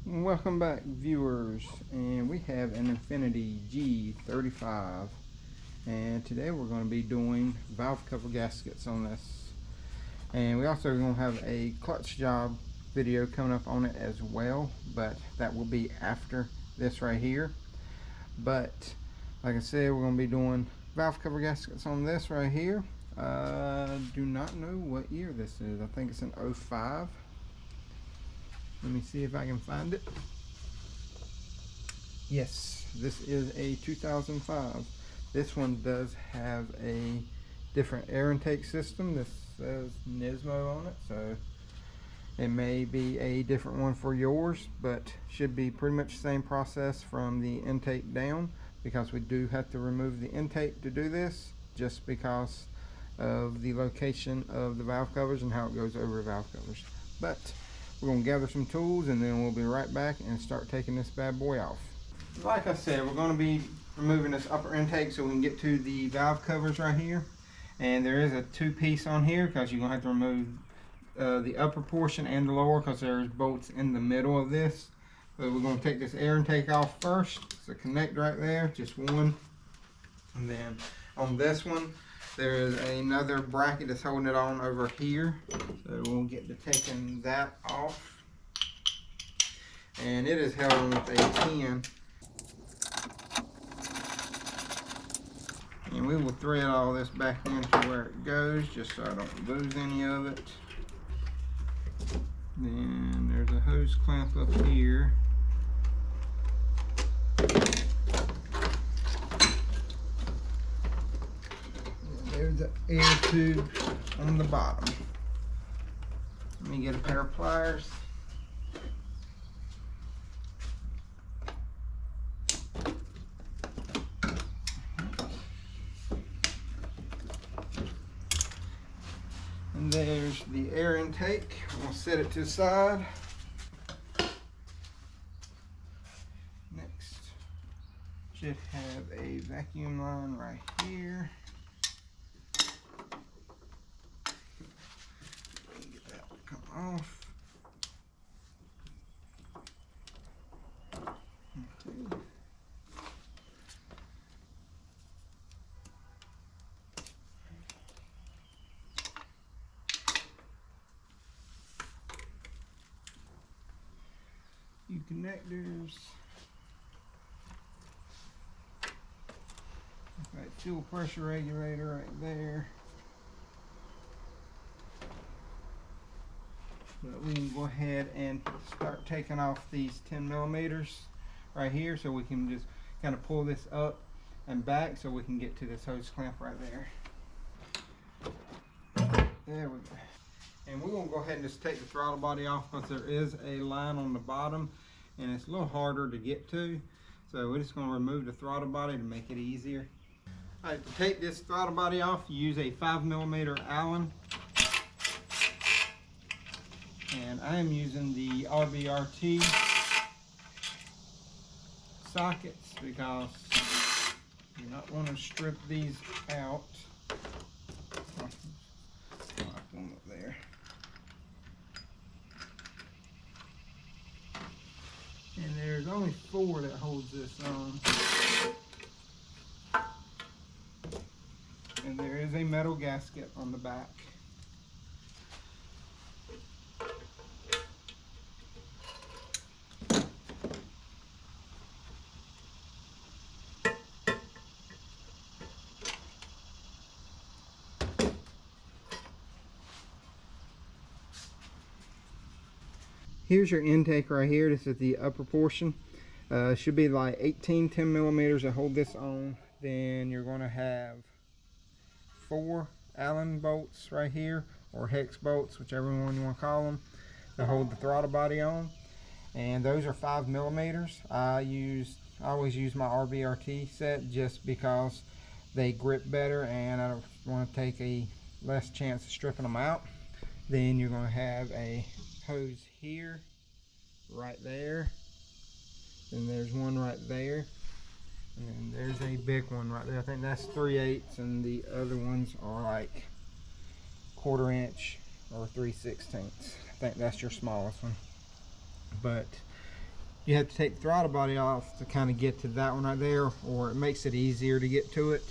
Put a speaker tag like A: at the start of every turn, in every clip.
A: Welcome back, viewers, and we have an Infiniti G35, and today we're going to be doing valve cover gaskets on this, and we also are going to have a clutch job video coming up on it as well, but that will be after this right here. But like I said, we're going to be doing valve cover gaskets on this right here. Do not know what year this is. I think it's an 05. Let me see if I can find it. Yes, this is a 2005. This one does have a different air intake system. This says Nismo on it, so it may be a different one for yours, but should be pretty much the same process from the intake down, because we do have to remove the intake to do this, just because of the location of the valve covers and how it goes over valve covers. But we're going to gather some tools and then we'll be right back and start taking this bad boy off. Like I said, we're going to be removing this upper intake so we can get to the valve covers right here. And there is a two-piece on here because you're going to have to remove the upper portion and the lower, because there's bolts in the middle of this. But we're going to take this air intake off first. It's a connect right there, just one. And then on this one, there is another bracket that's holding it on over here. So we'll get to taking that off. And it is held on with a pin. And we will thread all this back into where it goes, just so I don't lose any of it. Then there's a hose clamp up here. There's the air tube on the bottom. Let me get a pair of pliers. And there's the air intake. I'm going to set it to the side. Next, should have a vacuum line right here. Get that to come off. Okay. Few connectors. Right, fuel pressure regulator right there. But we can go ahead and start taking off these 10 millimeters right here, so we can just kind of pull this up and back so we can get to this hose clamp right there. There we go. And we're going to go ahead and just take the throttle body off, because there is a line on the bottom and it's a little harder to get to. So we're just going to remove the throttle body to make it easier. Alright, to take this throttle body off, you use a 5mm Allen. And I am using the RBRT sockets because you do not want to strip these out. Lock one up there. And there's only 4 that holds this on. And there is a metal gasket on the back. Here's your intake right here. This is the upper portion. Should be like 18 10 millimeters to hold this on. Then you're going to have 4 Allen bolts right here, or hex bolts, whichever one you want to call them, to hold the throttle body on. And those are 5 millimeters. I always use my RBRT set just because they grip better, and I don't want to take a less chance of stripping them out. Then you're going to have a hose here, right there, and there's one right there, and then there's a big one right there. I think that's 3/8, and the other ones are like 1/4 inch or 3/16. I think that's your smallest one. But you have to take the throttle body off to kind of get to that one right there, or it makes it easier to get to it.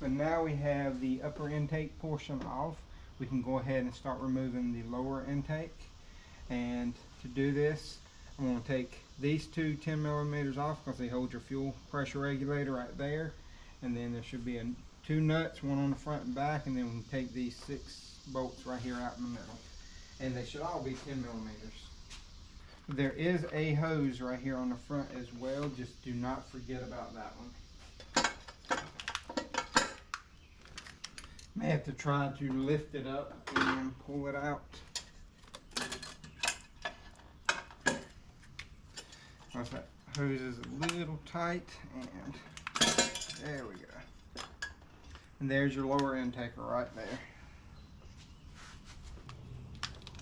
A: But now we have the upper intake portion off, we can go ahead and start removing the lower intake. And to do this, I'm going to take these two 10 millimeters off because they hold your fuel pressure regulator right there. And then there should be two nuts, one on the front and back, and then we can take these 6 bolts right here out in the middle. And they should all be 10 millimeters. There is a hose right here on the front as well, just do not forget about that one. May have to try to lift it up and pull it out. That hose is a little tight, and there we go. And there's your lower intaker right there.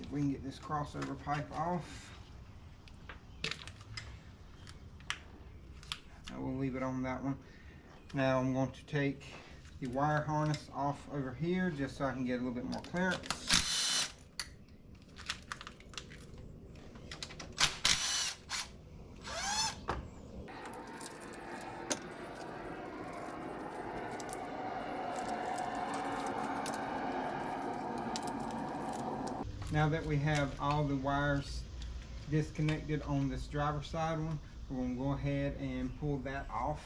A: If we can get this crossover pipe off, I will leave it on that one. Now I'm going to take the wire harness off over here just so I can get a little bit more clearance. Now that we have all the wires disconnected on this driver's side one, we're going to go ahead and pull that off.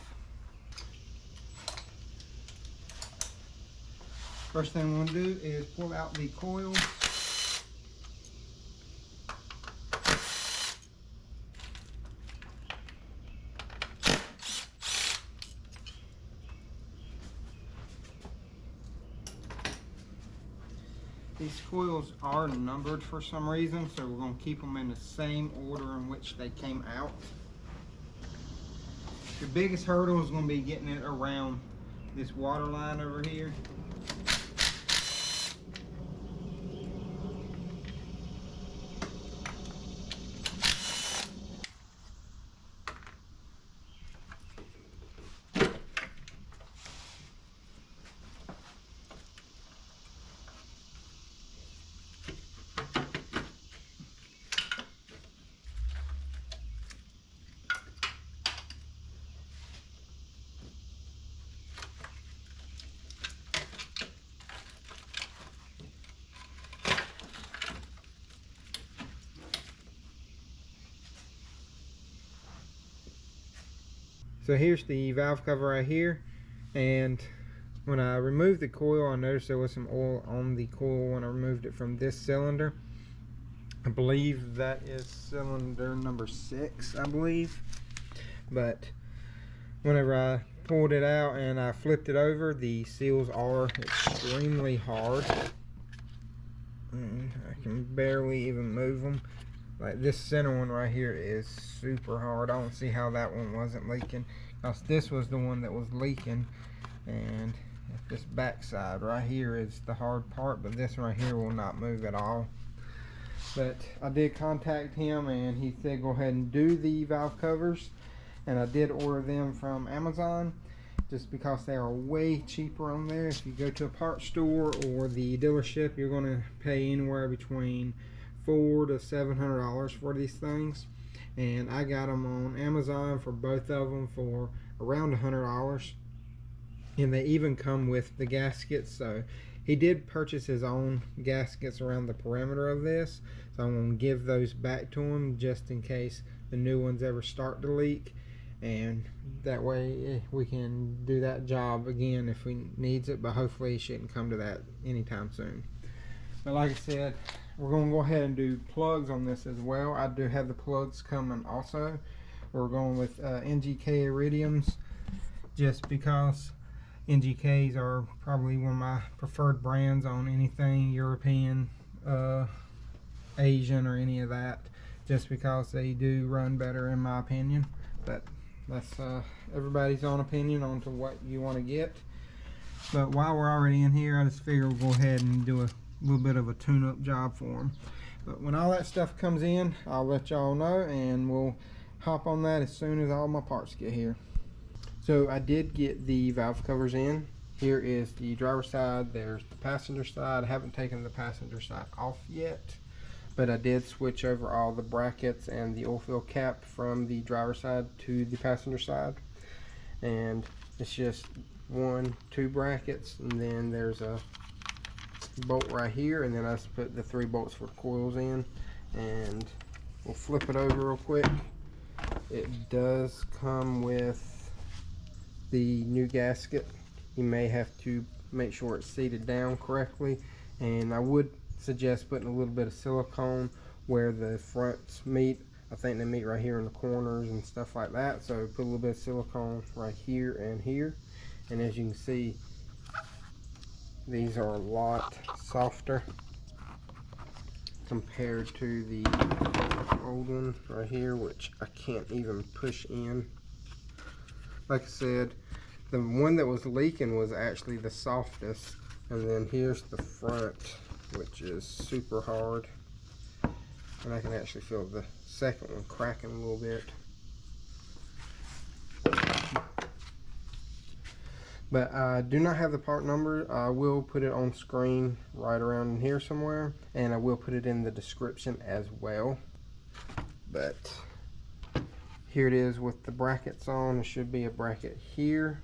A: First thing we're going to do is pull out the coils. These coils are numbered for some reason, so we're going to keep them in the same order in which they came out. The biggest hurdle is going to be getting it around this water line over here. So here's the valve cover right here, and when I removed the coil, I noticed there was some oil on the coil when I removed it from this cylinder. I believe that is cylinder number 6, I believe. But whenever I pulled it out and I flipped it over, the seals are extremely hard. I can barely even move them. Like this center one right here is super hard. I don't see how that one wasn't leaking, because this was the one that was leaking. And this back side right here is the hard part, but this right here will not move at all. But I did contact him and he said go ahead and do the valve covers, and I did order them from Amazon just because they are way cheaper on there. If you go to a parts store or the dealership, you're going to pay anywhere between $400 to $700 for these things, and I got them on Amazon for both of them for around $100, and they even come with the gaskets. So he did purchase his own gaskets around the perimeter of this, so I'm going to give those back to him just in case the new ones ever start to leak, and that way we can do that job again if we needs it, but hopefully it shouldn't come to that anytime soon. But like I said, we're going to go ahead and do plugs on this as well. I do have the plugs coming also. We're going with NGK iridiums just because NGKs are probably one of my preferred brands on anything European, Asian, or any of that, just because they do run better in my opinion. But that's everybody's own opinion on to what you want to get. But while we're already in here, I just figure we'll go ahead and do a little bit of a tune-up job for them. But when all that stuff comes in, I'll let y'all know, and we'll hop on that as soon as all my parts get here. So I did get the valve covers in. Here is the driver's side, there's the passenger side. I haven't taken the passenger side off yet. but I did switch over all the brackets and the oil fill cap from the driver's side to the passenger side. And it's just 2 brackets, and then there's a bolt right here, and then I just put the 3 bolts for coils in. And we'll flip it over real quick. It does come with the new gasket. You may have to make sure it's seated down correctly, and I would suggest putting a little bit of silicone where the fronts meet. I think they meet right here in the corners and stuff like that, so put a little bit of silicone right here and here. And as you can see, these are a lot softer compared to the old one right here, which I can't even push in. Like I said, the one that was leaking was actually the softest, and then here's the front, which is super hard, and I can actually feel the second one cracking a little bit. But I do not have the part number. I will put it on screen right around here somewhere, and I will put it in the description as well. But here it is with the brackets on. There should be a bracket here,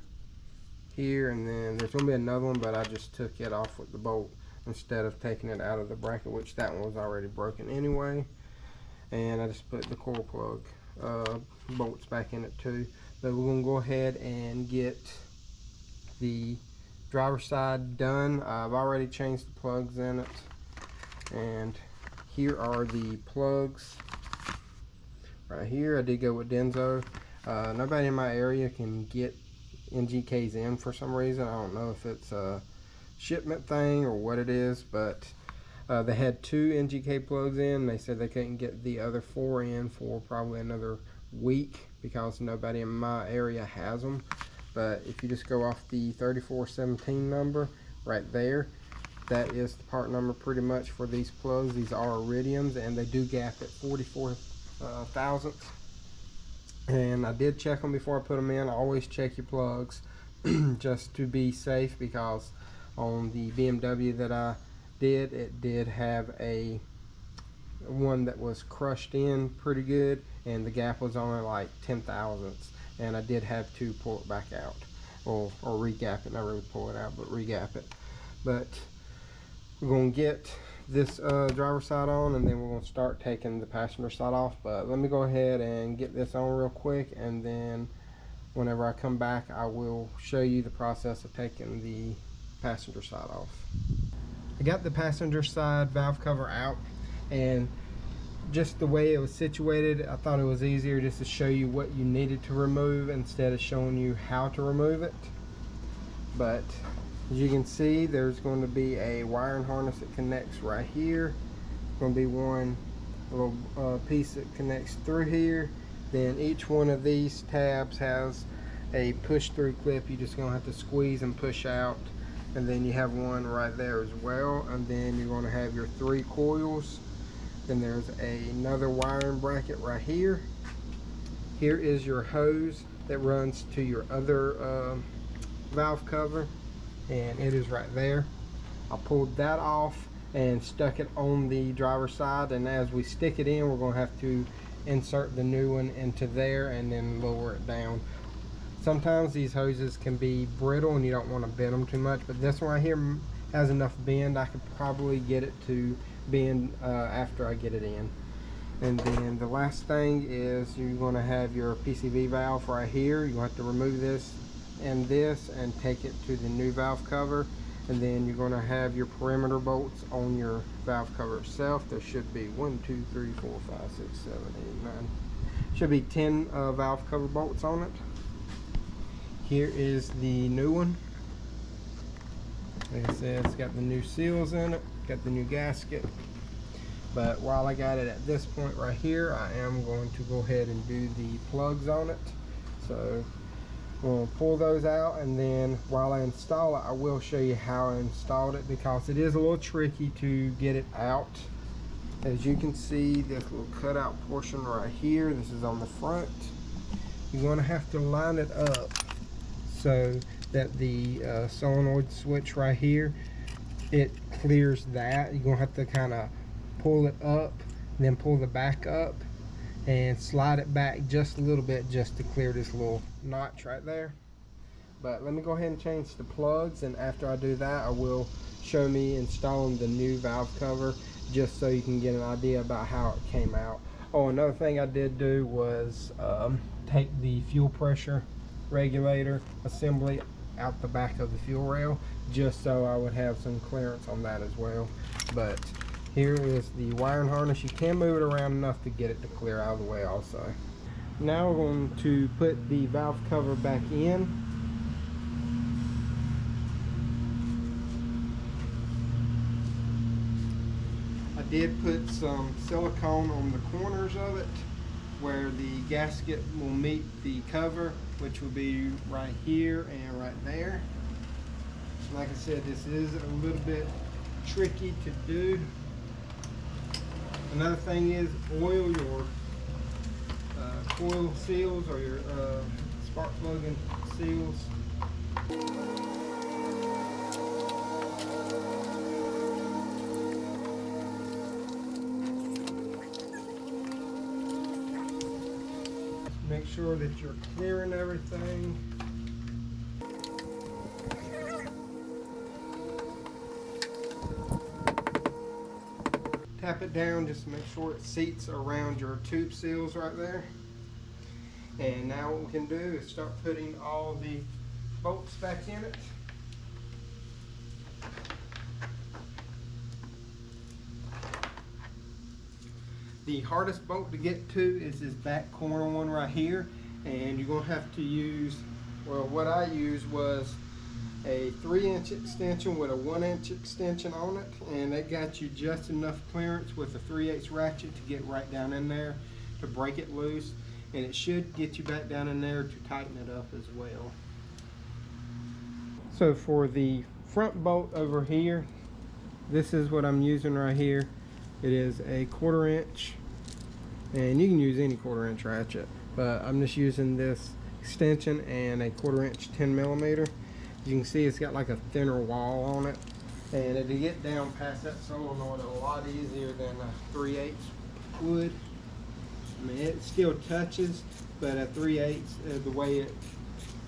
A: and then there's going to be another one, but I just took it off with the bolt instead of taking it out of the bracket, which that one was already broken anyway. And I just put the coil plug bolts back in it too. But we're going to go ahead and get the driver's side done. I've already changed the plugs in it, and here are the plugs right here. I did go with Denso. Nobody in my area can get NGKs in for some reason. I don't know if it's a shipment thing or what it is, but they had 2 NGK plugs in. They said they couldn't get the other 4 in for probably another week because nobody in my area has them. But if you just go off the 3417 number right there, that is the part number pretty much for these plugs. These are iridiums, and they do gap at 44 thousandths. And I did check them before I put them in. I always check your plugs just to be safe, because on the BMW that I did, it did have a one that was crushed in pretty good, and the gap was only like 10 thousandths. And I did have to pull it back out, or re-gap it. Not really pull it out, but re-gap it. But we're going to get this driver's side on, and then we're going to start taking the passenger side off. But let me go ahead and get this on real quick, and then whenever I come back, I will show you the process of taking the passenger side off. I got the passenger side valve cover out, and just the way it was situated, I thought it was easier just to show you what you needed to remove instead of showing you how to remove it. But as you can see, there's going to be a wiring harness that connects right here. There's going to be one little piece that connects through here. Then each one of these tabs has a push-through clip. You're just going to have to squeeze and push out. And then you have one right there as well. And then you're going to have your 3 coils. Then there's another wiring bracket right here. Here is your hose that runs to your other valve cover, and it is right there. I pulled that off and stuck it on the driver's side, and as we stick it in, we're going to have to insert the new one into there and then lower it down. Sometimes these hoses can be brittle and you don't want to bend them too much, but this one right here has enough bend. I could probably get it to bend after I get it in. And then the last thing is you're going to have your PCV valve right here. You're going to have to remove this and take it to the new valve cover, and then you're going to have your perimeter bolts on your valve cover itself. There should be 1, 2, 3, 4, 5, 6, 7, 8, 9. Should be 10 valve cover bolts on it. Here is the new one. Like I said, it's got the new seals in it, got the new gasket. But while I got it at this point right here, I am going to go ahead and do the plugs on it. So we'll pull those out, and then while I install it, I will show you how I installed it, because it is a little tricky to get it out. As you can see, this little cutout portion right here, this is on the front. You're going to have to line it up so that the solenoid switch right here, it clears that. You're going to have to kind of pull it up, then pull the back up and slide it back just a little bit just to clear this little notch right there. But let me go ahead and change the plugs, and after I do that I will show me installing the new valve cover just so you can get an idea about how it came out. Oh, another thing I did do was take the fuel pressure regulator assembly out the back of the fuel rail just so I would have some clearance on that as well. But here is the wiring harness. You can move it around enough to get it to clear out of the way also. Now we're going to put the valve cover back in. I did put some silicone on the corners of it where the gasket will meet the cover, which will be right here and right there. Like I said, this is a little bit tricky to do. Another thing is oil your coil seals or your spark plug and seals. Make sure that you're clearing everything. Tap it down just to make sure it seats around your tube seals right there. And now what we can do is start putting all the bolts back in it. The hardest bolt to get to is this back corner one right here, and you're going to have to use, well, what I used was a 3-inch extension with a 1-inch extension on it, and that got you just enough clearance with a 3/8 ratchet to get right down in there to break it loose, and it should get you back down in there to tighten it up as well. So for the front bolt over here, this is what I'm using right here. It is a 1/4 inch, and you can use any 1/4 inch ratchet, but I'm just using this extension and a 1/4 inch 10mm. You can see it's got like a thinner wall on it, and if you get down past that solenoid, a lot easier than a 3/8 would. I mean, it still touches, but a 3/8, the way it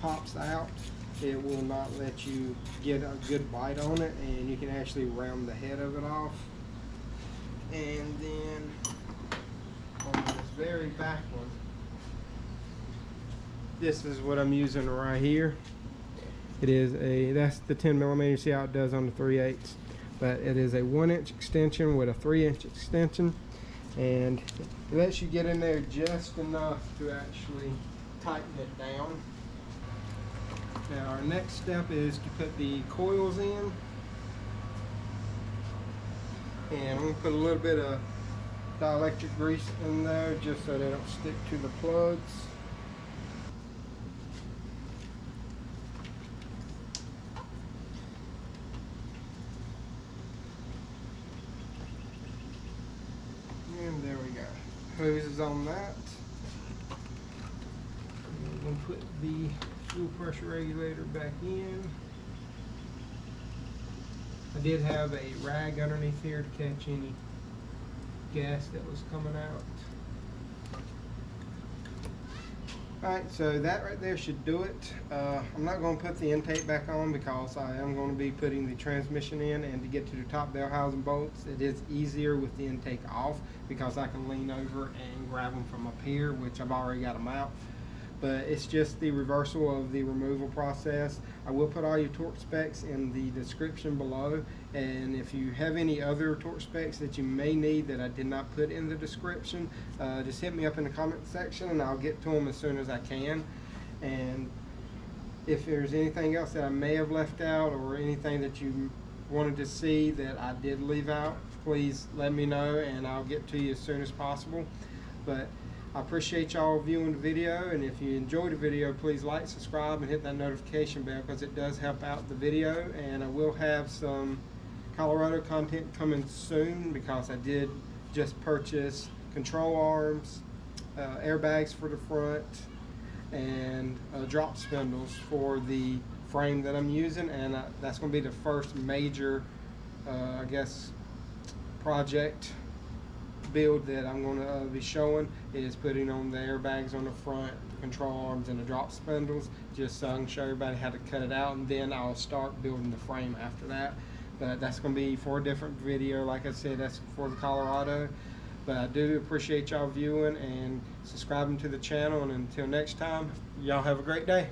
A: pops out, it will not let you get a good bite on it, and you can actually round the head of it off. And then on this very back one, this is what I'm using right here. It is that's the 10mm. See how it does on the 3/8, but it is a 1-inch extension with a 3-inch extension, and it lets you get in there just enough to actually tighten it down. Now our next step is to put the coils in, and I'm going to put a little bit of dielectric grease in there just so they don't stick to the plugs. And there we go. Hoses on that. I'm going to put the fuel pressure regulator back in. I did have a rag underneath here to catch any gas that was coming out. Alright, so that right there should do it. I'm not going to put the intake back on because I am going to be putting the transmission in, and to get to the top bell housing bolts, it is easier with the intake off because I can lean over and grab them from up here, which I've already got them out. But it's just the reversal of the removal process. I will put all your torque specs in the description below, and if you have any other torque specs that you may need that I did not put in the description, just hit me up in the comment section and I'll get to them as soon as I can. And if there's anything else that I may have left out or anything that you wanted to see that I did leave out, please let me know and I'll get to you as soon as possible. But I appreciate y'all viewing the video, and if you enjoyed the video, please like, subscribe, and hit that notification bell because it does help out the video. And I will have some Colorado content coming soon because I did just purchase control arms, airbags for the front, and drop spindles for the frame that I'm using, and that's going to be the first major I guess project next build that I'm going to be showing is putting on the airbags on the front, the control arms, and the drop spindles, just so I can show everybody how to cut it out, and then I'll start building the frame after that. But that's going to be for a different video. Like I said, that's for the Colorado. But I do appreciate y'all viewing and subscribing to the channel, and until next time, y'all have a great day.